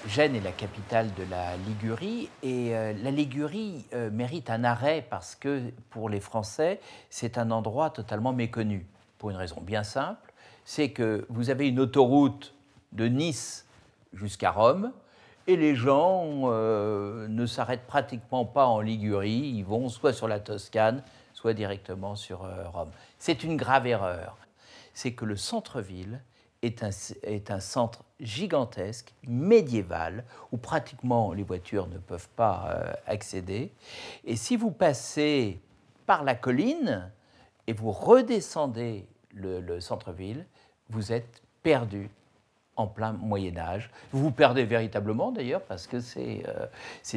Gênes est la capitale de la Ligurie et la Ligurie mérite un arrêt parce que pour les Français, c'est un endroit totalement méconnu. Pour une raison bien simple, c'est que vous avez une autoroute de Nice jusqu'à Rome et les gens ne s'arrêtent pratiquement pas en Ligurie, ils vont soit sur la Toscane, soit directement sur Rome. C'est une grave erreur. C'est que le centre-ville est un centre gigantesque, médiéval, où pratiquement les voitures ne peuvent pas accéder. Et si vous passez par la colline et vous redescendez le centre-ville, vous êtes perdu en plein Moyen-Âge. Vous vous perdez véritablement d'ailleurs parce que c'est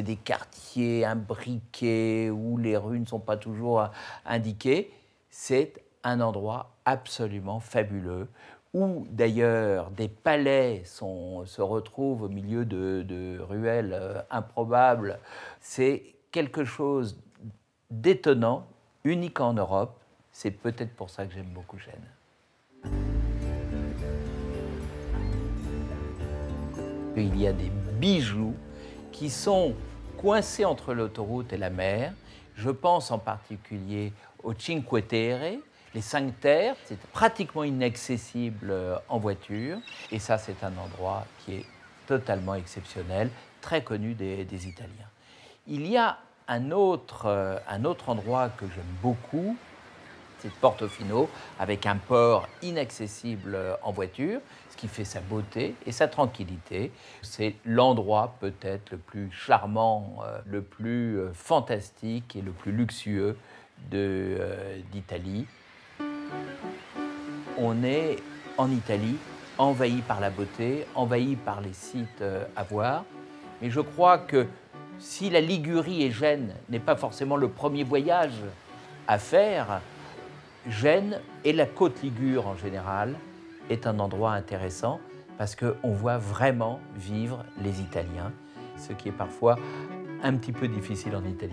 des quartiers imbriqués où les rues ne sont pas toujours indiquées. C'est un endroit absolument fabuleux où d'ailleurs des palais se retrouvent au milieu de ruelles improbables. C'est quelque chose d'étonnant, unique en Europe. C'est peut-être pour ça que j'aime beaucoup Gênes. Il y a des bijoux qui sont coincés entre l'autoroute et la mer. Je pense en particulier aux Cinque Terre, les 5 terres. C'est pratiquement inaccessible en voiture. Et ça, c'est un endroit qui est totalement exceptionnel, très connu des Italiens. Il y a un autre endroit que j'aime beaucoup, c'est Portofino, avec un port inaccessible en voiture, ce qui fait sa beauté et sa tranquillité. C'est l'endroit peut-être le plus charmant, le plus fantastique et le plus luxueux d'Italie. On est en Italie, envahi par la beauté, envahi par les sites à voir. Mais je crois que si la Ligurie et Gênes n'est pas forcément le premier voyage à faire, Gênes et la côte ligure en général est un endroit intéressant parce qu'on voit vraiment vivre les Italiens, ce qui est parfois un petit peu difficile en Italie.